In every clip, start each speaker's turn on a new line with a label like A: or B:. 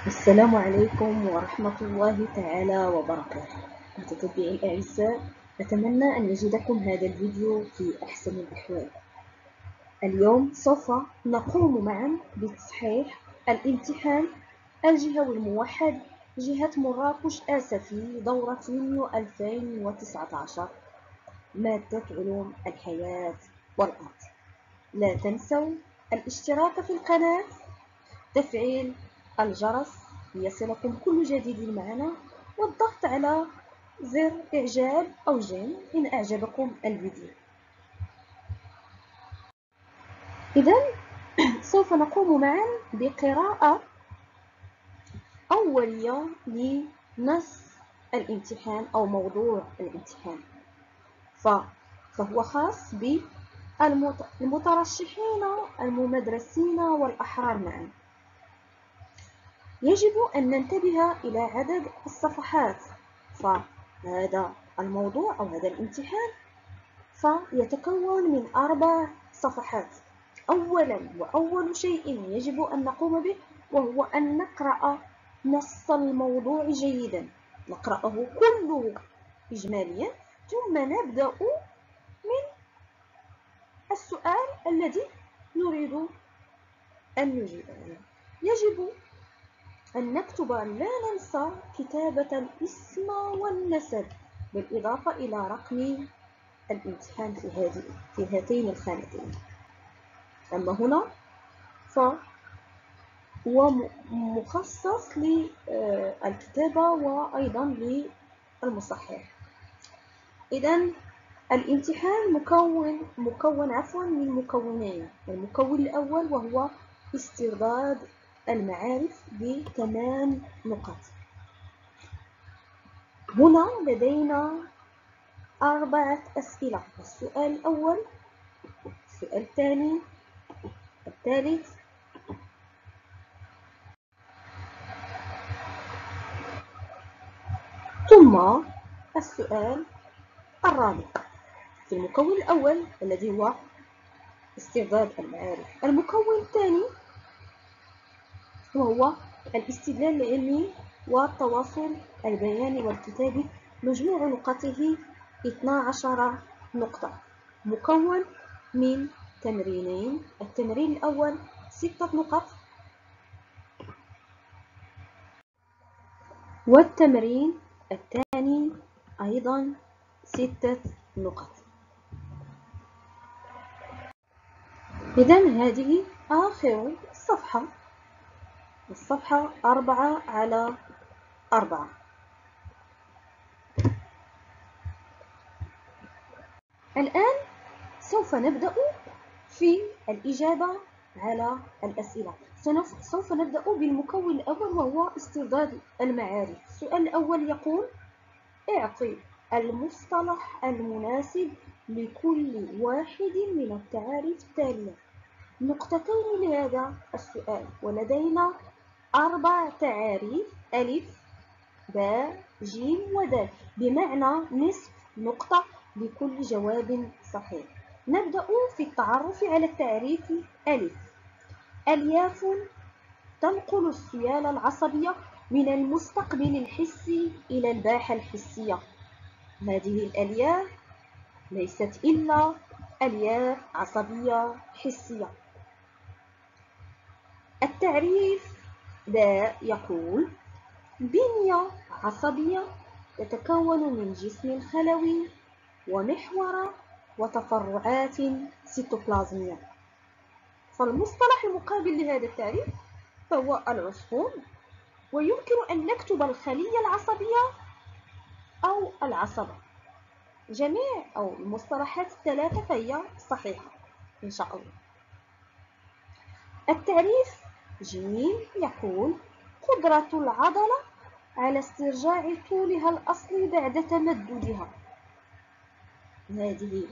A: السلام عليكم ورحمة الله تعالى وبركاته. متتبعي الأعزاء، أتمنى أن يجدكم هذا الفيديو في أحسن الأحوال. اليوم سوف نقوم معا بتصحيح الامتحان الجهوي الموحد جهة مراكش آسفي دورة يونيو 2019 مادة علوم الحياة والأرض. لا تنسوا الاشتراك في القناة، تفعيل الجرس ليصلكم كل جديد معنا، والضغط على زر إعجاب أو جيم إن أعجبكم الفيديو. إذن سوف نقوم معا بقراءة أولية لنص الامتحان أو موضوع الامتحان، فهو خاص بالمترشحين الممدرسين والأحرار معا. يجب أن ننتبه إلى عدد الصفحات، فهذا الموضوع أو هذا الامتحان فيتكون من 4 صفحات. أولا وأول شيء يجب أن نقوم به وهو أن نقرأ نص الموضوع جيدا، نقرأه كله إجماليا، ثم نبدأ من السؤال الذي نريد أن نجيب عنه. يجب أن نكتب، لا ننسى كتابة الاسم والنسب بالإضافة إلى رقم الامتحان في هاتين الخانتين. أما هنا فهو مخصص للكتابة وأيضا للمصحح. إذن الامتحان مكون من مكونين. المكون الأول وهو استرداد المعارف ب8 نقاط. هنا لدينا 4 أسئلة: السؤال الأول، السؤال الثاني، الثالث، ثم السؤال الرابع. في المكون الأول الذي هو استرداد المعارف. المكون الثاني وهو الاستدلال العلمي والتواصل البياني والكتابي، مجموع نقاطه 12 نقطة، مكون من تمرينين. التمرين الأول 6 نقط، والتمرين الثاني أيضا 6 نقط. إذن هذه آخر الصفحة 4×4. الآن سوف نبدأ في الإجابة على الأسئلة. سوف نبدأ بالمكون الأول وهو استرداد المعارف. السؤال الأول يقول: اعطي المصطلح المناسب لكل واحد من التعاريف التالية. نقطتين لهذا السؤال، ولدينا 4 تعاريف: ألف، باء، جيم، ودال، بمعنى نصف نقطة لكل جواب صحيح. نبدأ في التعرف على التعريف. ألف: ألياف تنقل السيالة العصبية من المستقبل الحسي إلى الباحة الحسية. هذه الألياف ليست إلا ألياف عصبية حسية. التعريف باء يقول: بنية عصبية تتكون من جسم خلوي ومحور وتفرعات سيتوبلازمية. فالمصطلح المقابل لهذا التعريف فهو العصفون، ويمكن أن نكتب الخلية العصبية أو العصبة. جميع أو المصطلحات الثلاثة فهي صحيحة إن شاء الله. التعريف جيم يقول: قدرة العضلة على استرجاع طولها الأصلي بعد تمددها. هذه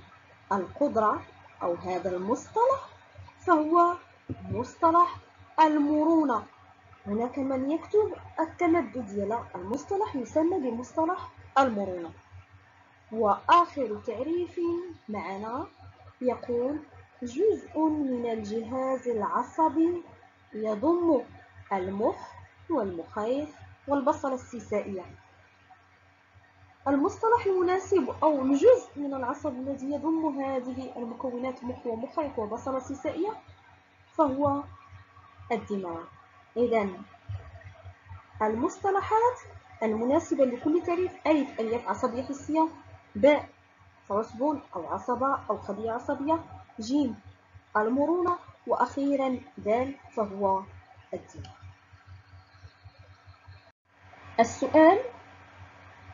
A: القدرة أو هذا المصطلح فهو مصطلح المرونة. هناك من يكتب التمددية، لا، المصطلح يسمى بمصطلح المرونة. وآخر تعريف معنا يقول: جزء من الجهاز العصبي يضم المخ والمخيخ والبصلة السيسائية. المصطلح المناسب أو الجزء من العصب الذي يضم هذه المكونات مخ ومخيخ وبصلة سيسائية فهو الدماغ. إذن المصطلحات المناسبة لكل تعريف: ألف ألياف عصبية حسية، باء عصب أو عصبة أو خلية عصبية، جيم المرونة، وأخيرا دال فهو الدماغ. السؤال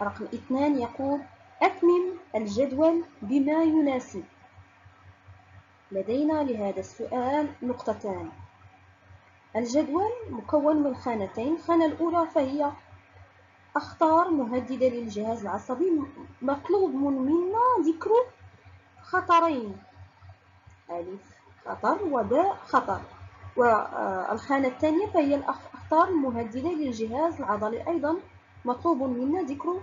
A: رقم 2 يقول: أتمم الجدول بما يناسب. لدينا لهذا السؤال نقطتان. الجدول مكون من خانتين. الخانة الأولى فهي أخطار مهددة للجهاز العصبي. مطلوب منا ذكر خطرين: ألف خطر وباء خطر. والخانة الثانية فهي الأخطار المهددة للجهاز العضلي، أيضا مطلوب منا ذكر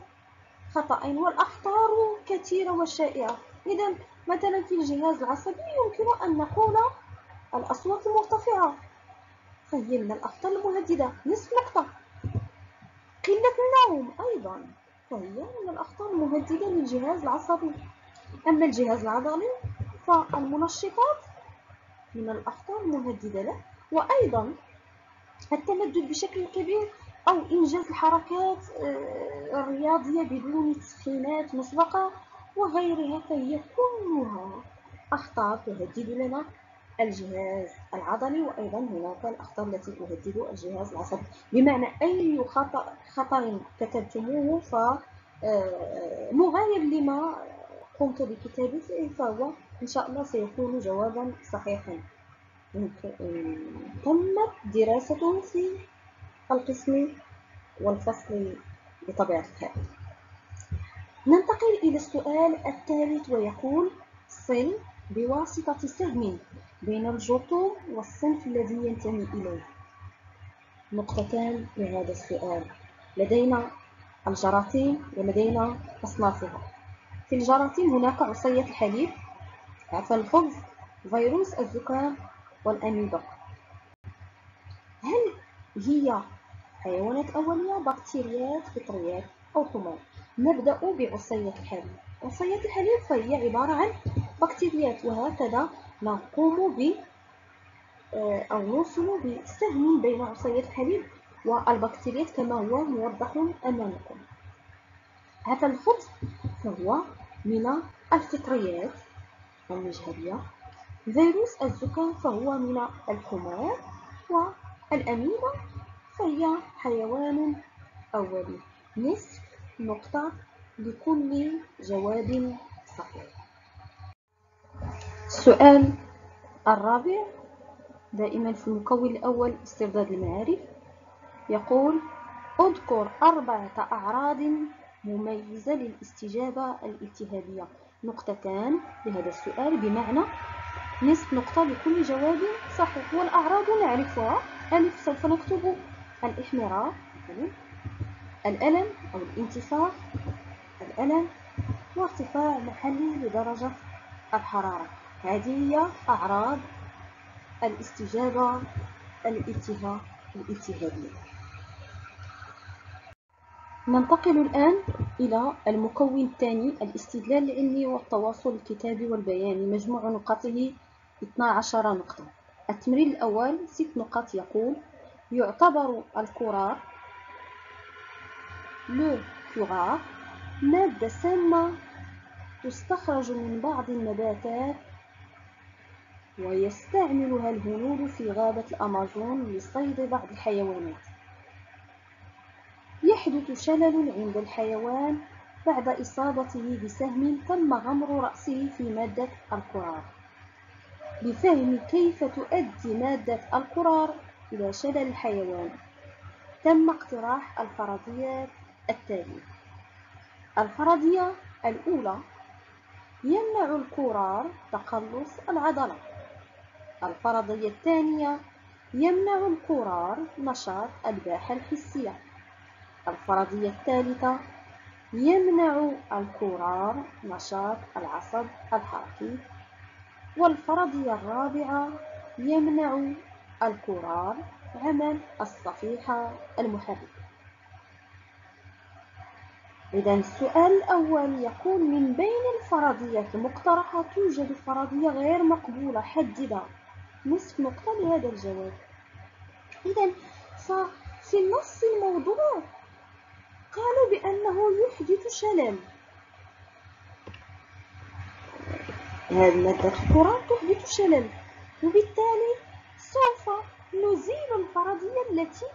A: خطأين، والأخطار كثيرة وشائعة. إذن مثلا في الجهاز العصبي يمكن أن نقول الأصوات المرتفعة فهي من الأخطار المهددة، نصف نقطة. قلة النوم أيضا فهي من الأخطار المهددة للجهاز العصبي. أما الجهاز العضلي فالمنشطات من الأخطار المهددة له، وأيضا التمدد بشكل كبير أو إنجاز الحركات الرياضية بدون تسخينات مسبقة وغيرها، فهي كلها أخطار تهدد لنا الجهاز العضلي. وأيضا هناك الأخطار التي تهدد الجهاز العصبي. بمعنى أي خطر كتبتموه فمغاير لما قمت بكتابته فهو إن شاء الله سيكون جوابا صحيحا. تمت دراسته في القسم والفصل بطبيعة الحال. ننتقل إلى السؤال الثالث ويقول: صل بواسطة سهم بين الجرثوم والصنف الذي ينتمي إليه. نقطتان لهذا السؤال. لدينا الجراثيم ولدينا أصنافها. في الجراثيم هناك عصية الحليب، عفن الخبز، فيروس الزكام، والأميبا. هل هي حيوانات أولية، بكتيريات، فطريات، أو حمام؟ نبدأ بعصية الحليب. عصية الحليب فهي عبارة عن بكتيريات، وهكذا نقوم أو نوصل بسهم بين عصية الحليب والبكتيريات كما هو موضح أمامكم. عفن الخبز فهو من الفطريات المجهرية. فيروس الزكام فهو من الحمام، والأميبا فهي حيوان أولي. نصف نقطة لكل جواب صحيح. السؤال الرابع دائما في المكون الأول استرداد المعارف يقول: اذكر 4 أعراض مميزة للاستجابة الالتهابية. نقطتان لهذا السؤال، بمعنى نصف نقطة لكل جواب صحيح. والأعراض نعرفها: ألف سوف نكتب الإحمرار، الألم أو الانتفاخ، الألم، وارتفاع محلي لدرجة الحرارة. هذه هي أعراض الاستجابة الالتهابية. ننتقل الآن إلى المكون الثاني: الاستدلال العلمي والتواصل الكتابي والبياني. مجموع نقاطه 12 نقطة. التمرين الأول 6 نقاط يقول: يعتبر الكرار مادة سامة تستخرج من بعض النباتات ويستعملها الهنود في غابة الأمازون لصيد بعض الحيوانات. يحدث شلل عند الحيوان بعد إصابته بسهم تم غمر رأسه في مادة الكرار. لفهم كيف تؤدي مادة الكرار إلى شلل الحيوان تم اقتراح الفرضيات التالية. الفرضية الأولى: يمنع الكرار تقلص العضلة. الفرضية الثانية: يمنع الكرار نشاط الباحة الحسية. الفرضية الثالثة: يمنع الكرار نشاط العصب الحركي. والفرضية الرابعة: يمنع الكرار عمل الصفيحة المحركة. إذا السؤال الأول يقول: من بين الفرضيات المقترحة توجد فرضية غير مقبولة، حددها. نصف نقطة لهذا الجواب. إذا ففي نص الموضوع قالوا بأنه يحدث شلل. هذه مادة الكرة تحدث شلل، وبالتالي سوف نزيل الفرضية التي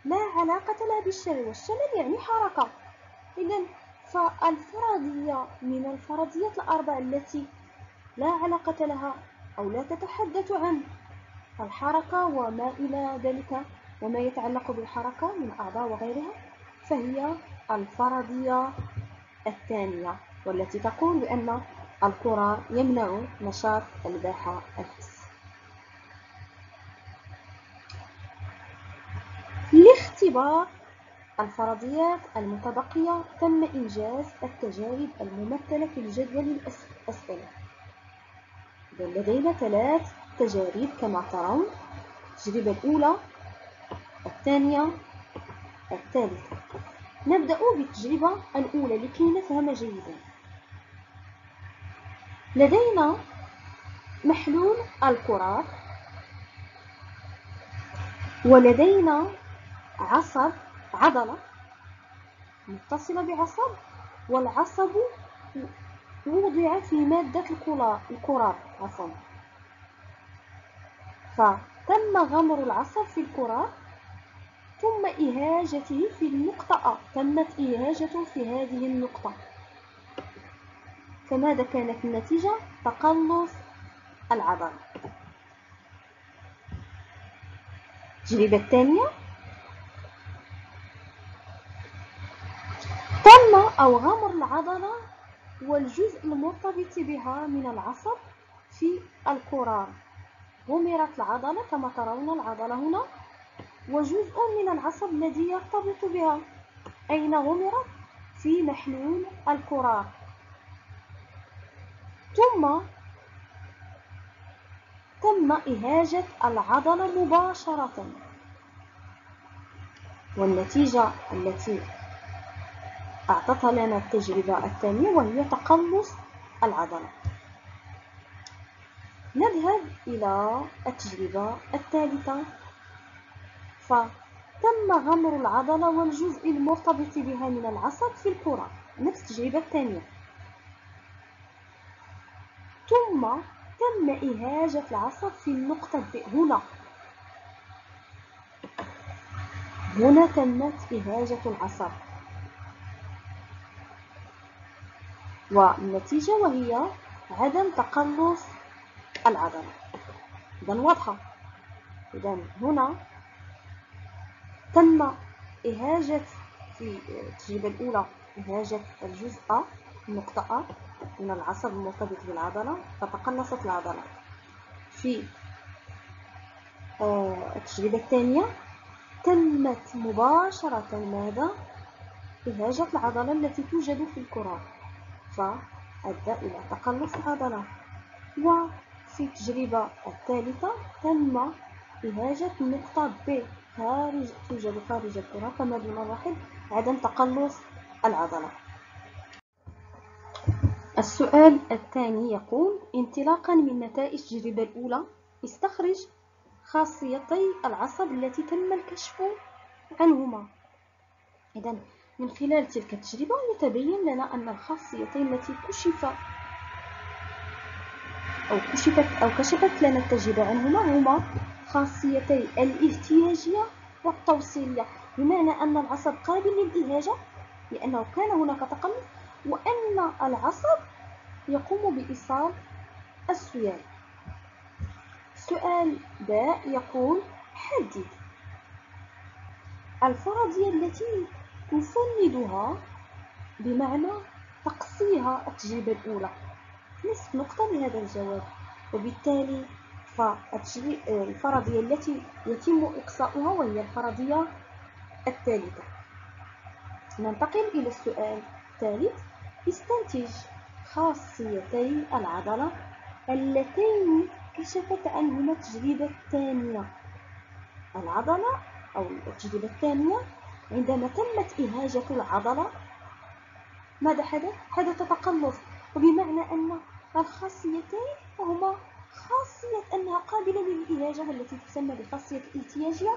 A: لا علاقة لها بالشلل، والشلل يعني حركة. إذن فالفرضية من الفرضيات الأربع التي لا علاقة لها أو لا تتحدث عن الحركة وما إلى ذلك وما يتعلق بالحركة من أعضاء وغيرها، فهي الفرضية الثانية، والتي تقول بأن الكرة يمنع نشاط الباحة الحسي. لاختبار الفرضيات المتبقية تم إنجاز التجارب الممثلة في الجدول الأسئلة. لدينا 3 تجارب كما ترون: التجربة الأولى، الثانية، الثالثة. نبدأ بالتجربة الأولى لكي نفهم جيدا. لدينا محلول الكرات، ولدينا عضلة متصلة بعصب، والعصب وضع في مادة الكرات. فتم غمر العصب في الكرات ثم إهاجته في النقطة. تمت إهاجته في هذه النقطة. فماذا كانت النتيجة؟ تقلص العضلة. التجربة الثانية، تم غمر العضلة والجزء المرتبط بها من العصب في الكرة. غمرت العضلة كما ترون العضلة هنا، وجزء من العصب الذي يرتبط بها أين غمرت؟ في محلول الكرة. ثم تم إهاجة العضلة مباشرة، والنتيجة التي أعطتها لنا التجربة الثانية وهي تقلص العضلة. نذهب إلى التجربة الثالثة، فتم غمر العضلة والجزء المرتبط بها من العصب في الكرة، نفس التجربة الثانية. ثم تم إهاجة العصب في النقطة ب. هنا تمت إهاجة العصب، والنتيجة وهي عدم تقلص العضلة. إذا واضحة. إذا هنا تم إهاجة في التجربة الأولى إهاجة الجزء النقطة من العصب المرتبط بالعضلة فتقلصت العضلة. في التجربة الثانية تمت مباشرة ماذا؟ إهاجة العضلة التي توجد في الكرة فأدى إلى تقلص العضلة. وفي التجربة الثالثة تم إهاجة نقطة ب توجد خارج الكرة، فما دون واحد عدم تقلص العضلة. السؤال الثاني يقول: انطلاقا من نتائج التجربة الأولى استخرج خاصيتي العصب التي تم الكشف عنهما. إذا من خلال تلك التجربة يتبين لنا أن الخاصيتين التي كشفت لنا التجربة عنهما هما خاصيتي الاهتياجية والتوصيلية، بمعنى أن العصب قابل للإهاجة لأنه كان هناك تقلص، وأن العصب يقوم بإيصال السيال. سؤال باء يقول: حدد الفرضية التي تفندها، بمعنى تقصيها التجربة الأولى. نصف نقطة لهذا الجواب، وبالتالي الفرضية التي يتم إقصاؤها وهي الفرضية الثالثة. ننتقل إلى السؤال الثالث: استنتج خاصيتي العضلة اللتين كشفت عنهما التجربة الثانية. العضلة أو التجربة الثانية عندما تمت إهاجة العضلة ماذا حدث؟ حدث تقلص، وبمعنى أن الخاصيتين هما خاصية أنها قابلة للإهاجة والتي تسمى بخاصية الالتياجية،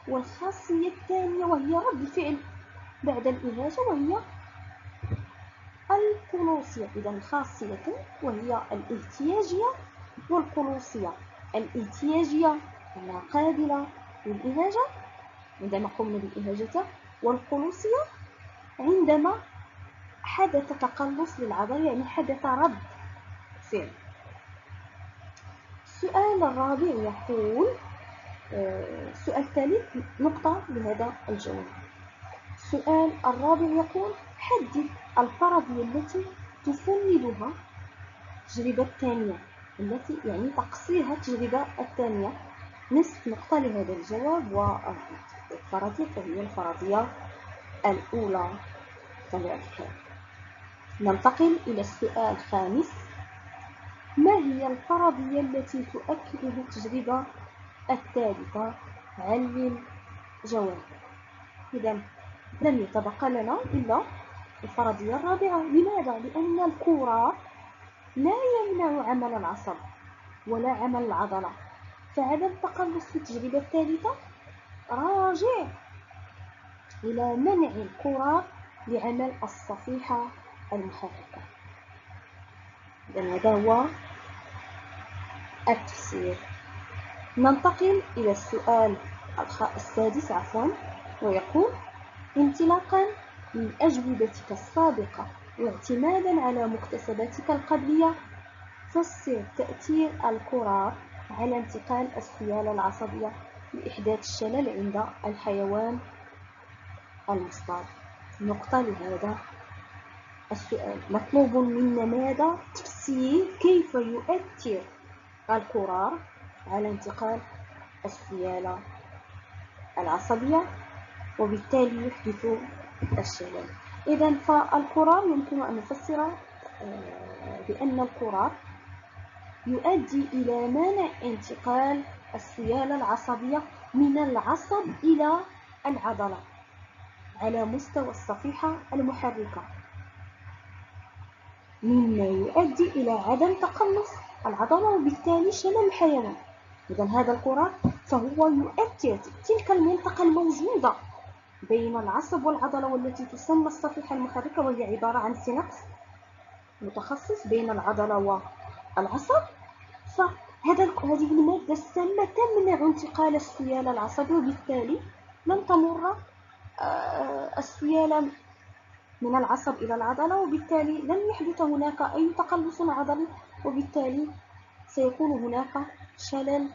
A: والخاصية الثانية وهي رد الفعل بعد الإهاجة وهي القلوصية. إذا الخاصيتين وهي الالتياجية والقلوصية. الالتياجية أنها قابلة للإهاجة عندما قمنا بالإهاجة، والقلوصية عندما حدث تقلص للعضلة، يعني حدث رد فعل. السؤال الرابع يقول السؤال الثالث نقطة لهذا الجواب. السؤال الرابع يقول حدد الفرضية التي تسندها التجربة الثانية، التي يعني تقصيها التجربة الثانية. نصف نقطة لهذا الجواب. والفرضية فهي الفرضية الأولى بطبيعة الحال. ننتقل إلى السؤال الخامس. ما هي الفرضية التي تؤكد التجربة الثالثة؟ علل جواب. إذا لم يتبقى لنا إلا الفرضية الرابعة. لماذا؟ لأن الكورة لا يمنع عمل العصب ولا عمل العضلة، فعدم التقلص في التجربة الثالثة راجع إلى منع الكرة لعمل الصفيحة المحركة. إذن هذا هو التفسير. ننتقل إلى السؤال السادس ويقول انطلاقا من أجوبتك السابقة واعتمادا على مكتسباتك القبلية فسر تأثير الكرة على انتقال السيالة العصبية لإحداث الشلل عند الحيوان المصطاد. نقطة لهذا السؤال. مطلوب منا ماذا؟ تفسير كيف يؤثر الكرة على انتقال السيالة العصبية وبالتالي يحدث الشلل. إذن فالكرة يمكن أن نفسر بأن الكرة يؤدي إلى منع انتقال السيالة العصبية من العصب إلى العضلة على مستوى الصفيحة المحركة، مما يؤدي إلى عدم تقلص العضلة وبالتالي شلل الحيوان. إذا هذا الكرة فهو يؤثر تلك المنطقة الموجودة بين العصب والعضلة والتي تسمى الصفيحة المحركة، وهي عبارة عن سينابس متخصص بين العضلة والعصب. هذه المادة السامة تمنع انتقال السيالة العصبية وبالتالي لن تمر السيالة من العصب إلى العضلة، وبالتالي لن يحدث هناك أي تقلص عضلي وبالتالي سيكون هناك شلل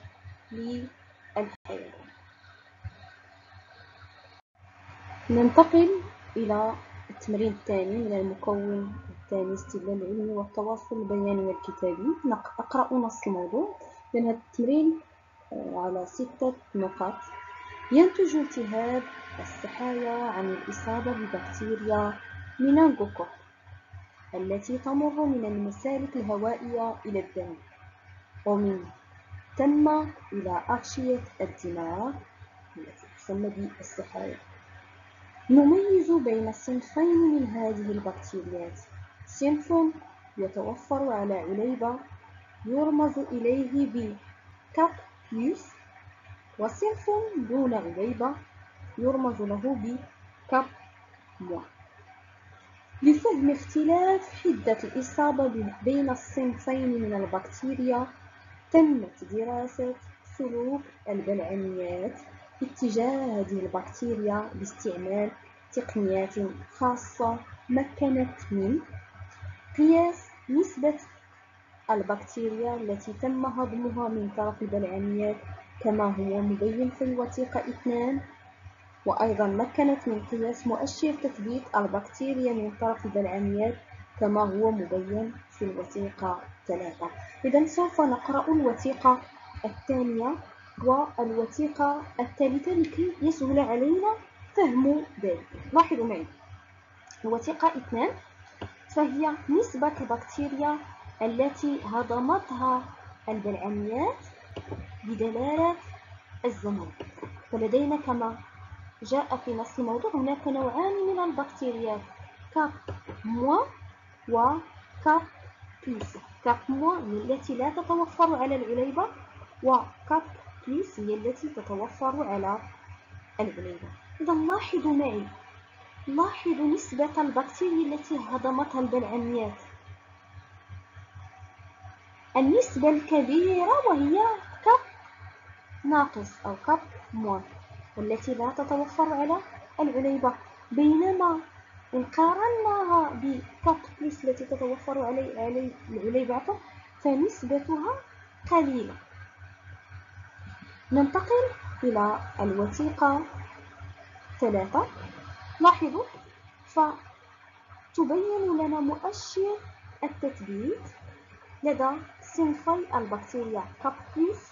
A: للحيوان. ننتقل إلى التمرين الثاني من المكون الثاني استدلال العلمي والتواصل البياني والكتابي. أقرأ نص الموضوع لأن هذا التمرين على 6 نقاط. ينتج التهاب السحايا عن الإصابة ببكتيريا مينينجوكوك التي تمر من المسالك الهوائية إلى الدم ومن ثم إلى أغشية الدماغ التي تسمى بالسحايا. نميز بين صنفين من هذه البكتيريات: صنف يتوفر على عليبة يرمز إليه بكابيوس، وصنف دون عليبة يرمز له بكابموا. لفهم اختلاف حدة الإصابة بين الصنفين من البكتيريا تمت دراسة سلوك البلعوميات اتجاه هذه البكتيريا باستعمال تقنيات خاصة مكنت من قياس نسبة البكتيريا التي تم هضمها من طرف البلعوميات كما هو مبين في الوثيقة 2، وأيضا مكنت من قياس مؤشر تثبيت البكتيريا من طرف البلعوميات كما هو مبين في الوثيقة 3. إذن سوف نقرأ الوثيقة الثانية والوثيقة الثالثة لكي يسهل علينا فهم ذلك. لاحظوا معي الوثيقة 2 فهي نسبة البكتيريا التي هضمتها البلعوميات بدلالة الزمن. فلدينا كما جاء في نص الموضوع هناك نوعان من البكتيريات، كاب موان وكاب بلس. كاب موان هي التي لا تتوفر على العليبة، وكاب بلس هي التي تتوفر على العليبة. إذا لاحظوا معي، لاحظوا نسبة البكتيريا التي هضمتها البلعميات، النسبة الكبيرة وهي كاب ناقص أو كاب موان، والتي لا تتوفر على العليبة. بينما إن قارناها بكاب بلس التي تتوفر على العليبة فنسبتها قليلة. ننتقل إلى الوثيقة 3. لاحظوا، فتبين لنا مؤشر التثبيت لدى صنفي البكتيريا كاب بلس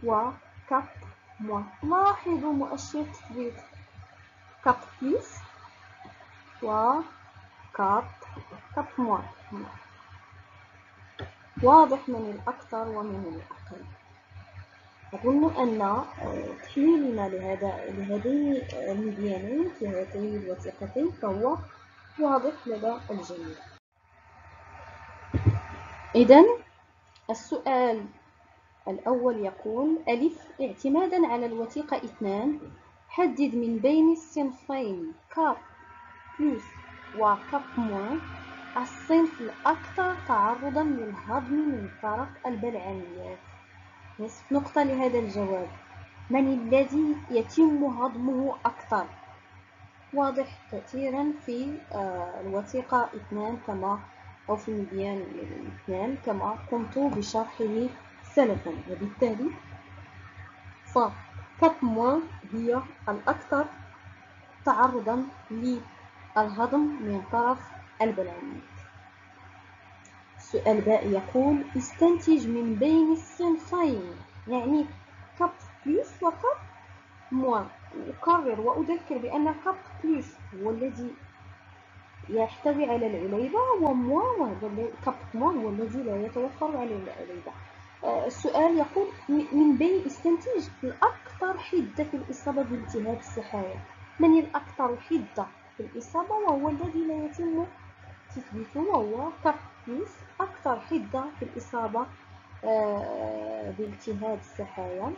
A: وكاب موان. لاحظوا مؤشر تثبيت كاب بلس وكاب موان، واضح من الأكثر ومن الأقل. أظن أن تحليلنا لهذين المبيانين في هاتين الوثيقتين فهو واضح لدى الجميع. إذن السؤال الأول يقول: ألف، اعتمادا على الوثيقة 2 حدد من بين الصنفين كاب بلس وكاب موان الصنف الأكثر تعرضا للهضم من طرف البلعميات. نصف نقطة لهذا الجواب. من الذي يتم هضمه أكثر؟ واضح كثيرا في الوثيقة 2 كما أو في المبيان 2 كما قمت بشرحه سلفا، وبالتالي فكاب موان هي الأكثر تعرضا للهضم من طرف البلعميات. السؤال باء يقول: استنتج من بين الصنفين، يعني كاب بلس وكاب موان. أكرر وأذكر بأن كاب بلس هو الذي يحتوي على العليبة، وموان كاب موان هو الذي لا يتوفر على العليبة. السؤال يقول: من بين استنتج الأكثر حدة في الإصابة بالتهاب السحايا. من الأكثر حدة في الإصابة وهو الذي لا يتم تثبيته، وهو كاب بلس أكثر حدة في الإصابة بالتهاب السحايا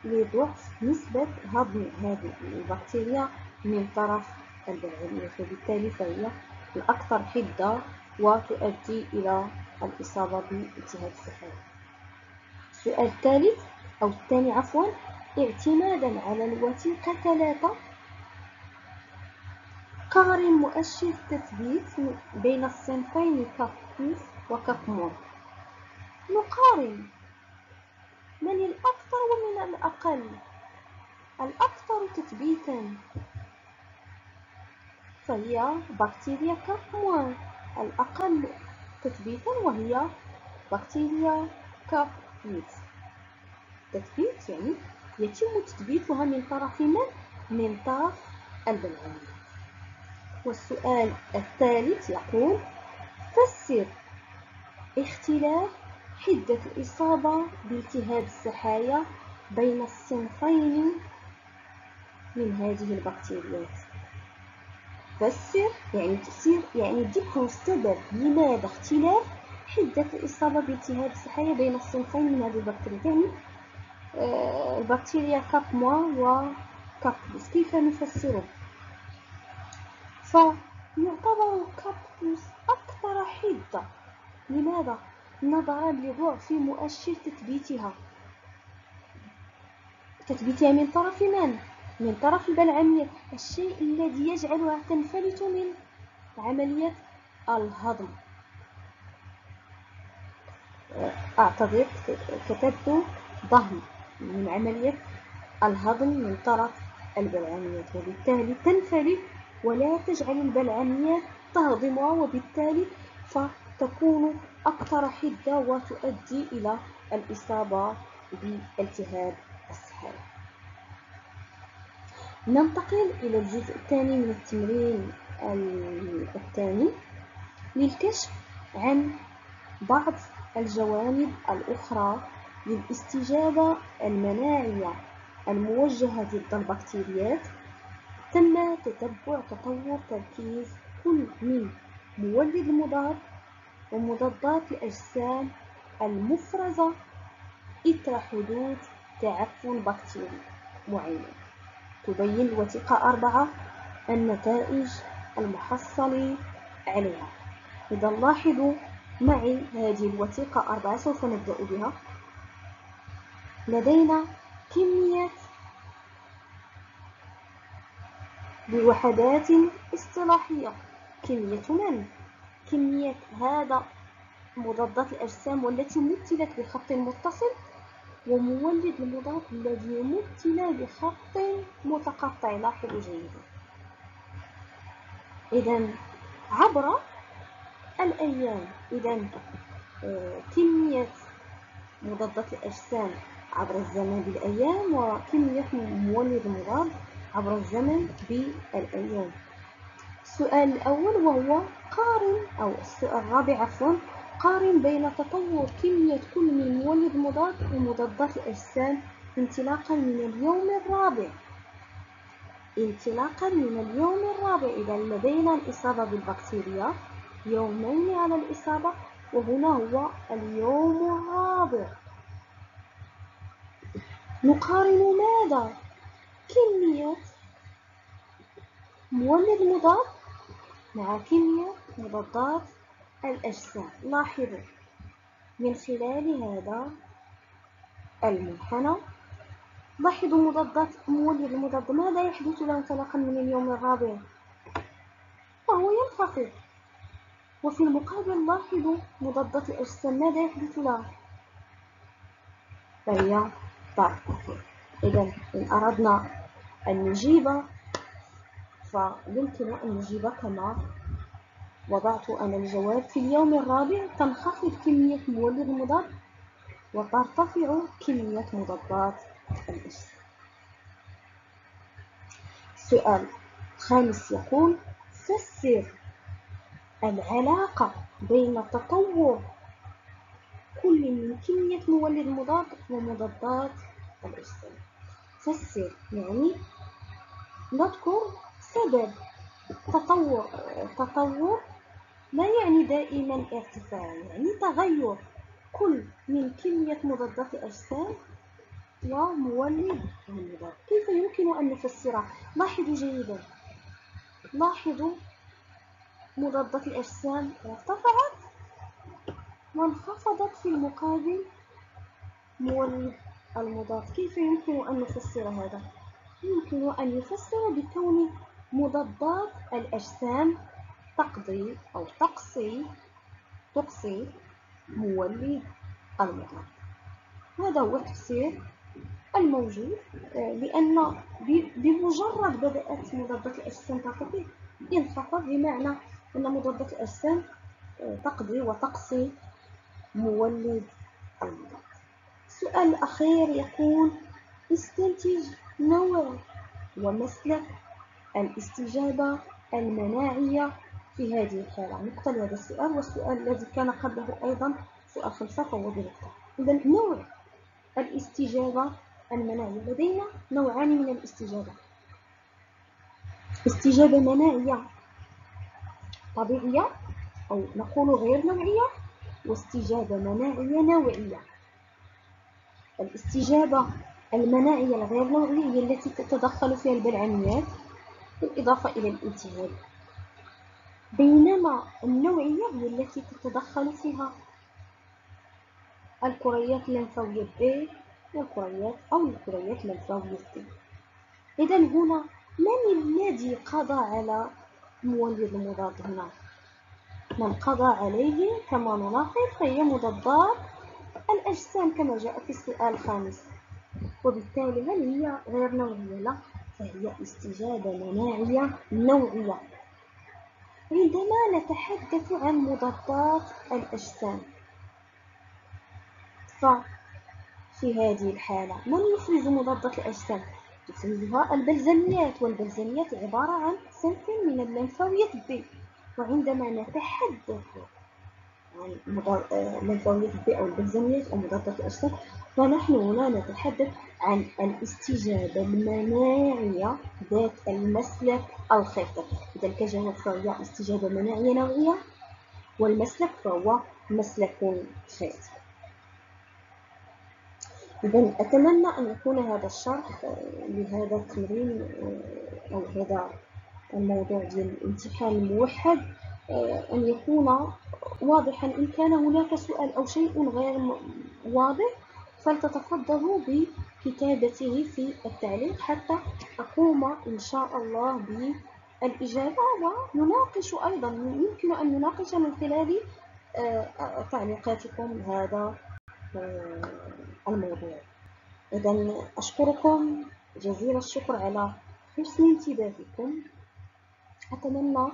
A: لضعف نسبة هضم هذه البكتيريا من طرف البلعومية، وبالتالي فهي الأكثر حدة وتؤدي إلى الإصابة بالتهاب السحايا. السؤال الثالث أو الثاني عفوا: اعتمادا على الوثيقة 3 قارن مؤشر التثبيت بين الصنفين كاب بلس وكاب موان. نقارن من الأكثر ومن الأقل. الأكثر تثبيتا فهي بكتيريا كاب موان، الأقل تثبيتا وهي بكتيريا كاب بلس. تثبيت يعني يتم تثبيتها من طرف من؟ من طرف البلعومية. والسؤال الثالث يقول: فسر اختلاف حدة الإصابة بالتهاب السحايا بين الصنفين من هذه البكتيريات. فسر يعني تفسير، يعني ذكر السبب لماذا اختلاف حدة الإصابة بالتهاب السحايا بين الصنفين من هذه البكتيريات، يعني البكتيريا كاب موان وكاب بلس. كيف نفسره؟ فيعتبر كاب بلس أكثر حدة. لماذا؟ نظرا لضعف مؤشر تثبيتها من طرف من؟ من طرف البلعمية، الشيء الذي يجعلها تنفلت من عملية الهضم. أعتذر، كتبت ضهم من عملية الهضم من طرف البلعميات، وبالتالي تنفلت ولا تجعل البلعميات تهضمها، وبالتالي فتكون أكثر حدة وتؤدي إلى الإصابة بالتهاب السحايا. ننتقل إلى الجزء الثاني من التمرين الثاني للكشف عن بعض الجوانب الأخرى للاستجابة المناعية الموجهة ضد البكتيريات، تم تتبع تطور تركيز كل من مولد المضاد ومضادات الأجسام المفرزة إثر حدوث تعفن بكتيري معين. تبين الوثيقة 4 النتائج المحصلة عليها. إذا لاحظوا معي هذه الوثيقة 4 سوف نبدأ بها. لدينا كمية بوحدات اصطلاحية. كمية من؟ كمية هذا مضادات الأجسام والتي مثلت بخط متصل، ومولد المضاد الذي مثل بخط متقطع. لاحظوا جيدا. إذا عبر الأيام، إذا كمية مضادات الأجسام عبر الزمن بالأيام، وكمية مولد المضاد عبر الزمن بالأيام. السؤال الأول وهو قارن، أو السؤال الرابع عفوا، قارن بين تطور كمية كل من مولد مضاد ومضادات الأجسام انطلاقا من اليوم الرابع. انطلاقا من اليوم الرابع. إذا لدينا الإصابة بالبكتيريا يومين على الإصابة، وهنا هو اليوم الرابع. نقارن ماذا؟ كمية مولد مضاد مع كمية مضادات الأجسام. لاحظوا من خلال هذا المنحنى، لاحظوا مضادات مولد المضاد ماذا يحدث له انطلاقا من اليوم الرابع؟ وهو ينخفض. وفي المقابل لاحظوا مضادات الأجسام ماذا يحدث لها؟ فهي ترتفع. إذا إن أردنا أن نجيب فيمكن أن نجيب كما وضعت أنا الجواب. في اليوم الرابع تنخفض كمية مولد المضاد وترتفع كمية مضادات الأجسام. السؤال الخامس يقول: فسر العلاقة بين تطور كل من كمية مولد المضاد ومضادات الأجسام. فسر يعني نذكر سبب. تطور لا يعني دائما ارتفاع، يعني تغير كل من كمية مضادات الأجسام ومولد المضاد. كيف يمكن أن نفسرها؟ لاحظوا جيدا. لاحظوا مضادات الأجسام ارتفعت وانخفضت في المقابل مولد المضاد. كيف يمكن أن نفسر هذا؟ يمكن أن يفسر بكون مضادات الأجسام تقضي أو تقصي مولد المضاد. هذا هو التفسير الموجود، لأن بمجرد بدأت مضادات الأجسام تنخفض ينخفض، بمعنى أن مضادات الأجسام تقضي وتقصي مولد المضاد. السؤال الأخير يقول: استنتج نوع ومسلك الاستجابة المناعية في هذه الحالة. نقطة لهذا السؤال، والسؤال الذي كان قبله أيضا سؤال 5 فهو بنقطة. إذا نوع الاستجابة المناعية، لدينا نوعان من الاستجابة: استجابة مناعية طبيعية أو نقول غير نوعية، واستجابة مناعية نوعية. الاستجابة المناعية الغير نوعية هي التي تتدخل فيها البلعميات بالإضافة إلى الالتهاب، بينما النوعية هي التي تتدخل فيها الكريات الليمفاوية B والكريات الليمفاوية T. إذا هنا من الذي قضى على مولد المضاد؟ هنا من قضى عليه كما نلاحظ فهي مضادات الأجسام كما جاء في السؤال الخامس. وبالتالي هل هي غير نوعية؟ لا، فهي استجابة مناعية نوعية. عندما نتحدث عن مضادات الأجسام، ففي هذه الحالة من يفرز مضادات الأجسام؟ تفرزها البلزميات، والبلزميات عبارة عن صنف من الليمفاويات B. وعندما نتحدث عن الليمفاويات B أو البلزميات أو مضادات الأجسام، فنحن هنا نتحدث عن الاستجابة المناعية ذات المسلك الخطر. إذا الكجواب فهي استجابة مناعية نوعية، والمسلك فهو مسلك خاطئ. إذا أتمنى أن يكون هذا الشرح لهذا التمرين أو هذا الموضوع ديال الامتحان الموحد أن يكون واضحا. إن كان هناك سؤال أو شيء غير واضح فلتتفضلوا بكتابته في التعليق حتى أقوم إن شاء الله بالإجابة، ونناقش أيضا، يمكن أن نناقش من خلال تعليقاتكم هذا الموضوع. إذن أشكركم جزيل الشكر على حسن انتباهكم. أتمنى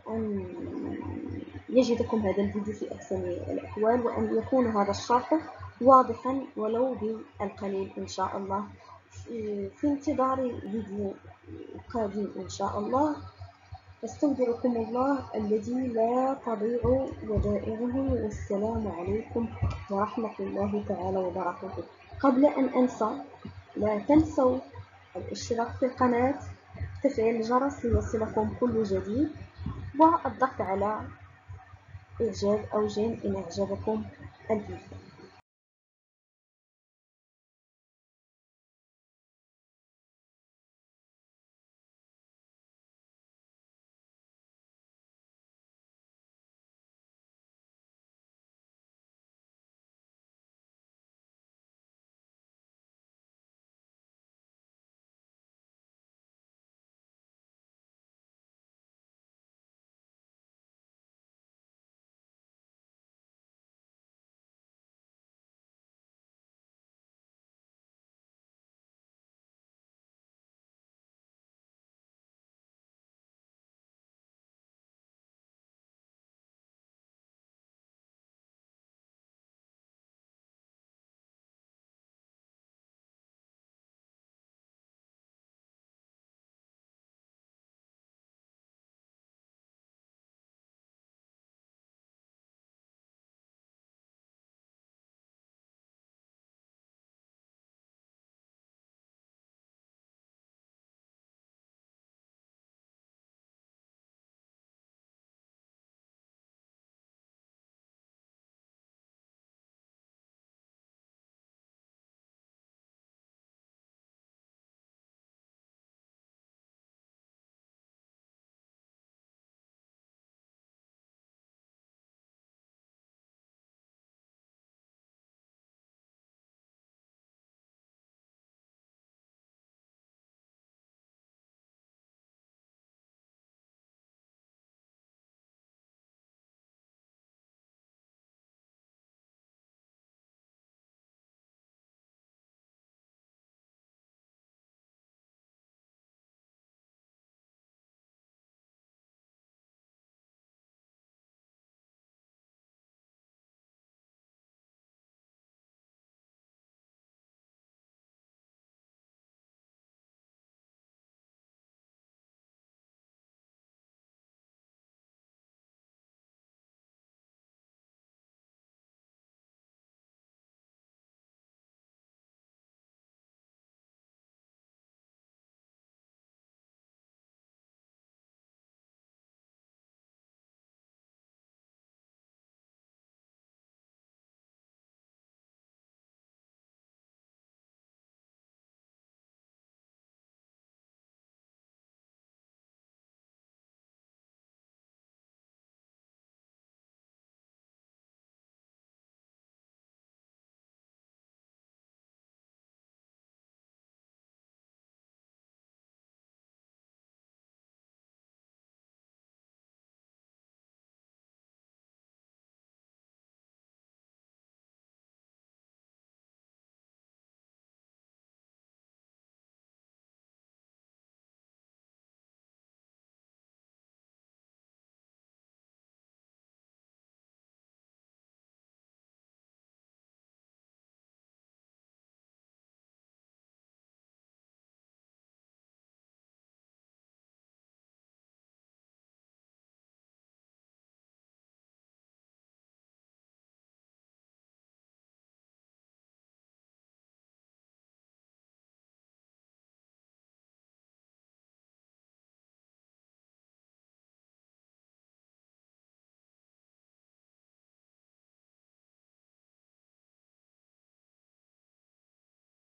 A: أن يجدكم هذا الفيديو في أحسن الأحوال، وأن يكون هذا الشرح واضحا ولو بالقليل إن شاء الله. في انتظار فيديو قادم إن شاء الله. أستودعكم الله الذي لا تضيع ودائعه، والسلام عليكم ورحمة الله تعالى وبركاته. قبل أن أنسى، لا تنسوا الاشتراك في القناة، تفعيل الجرس ليصلكم كل جديد، والضغط على إعجاب أو جيم إن أعجبكم الفيديو.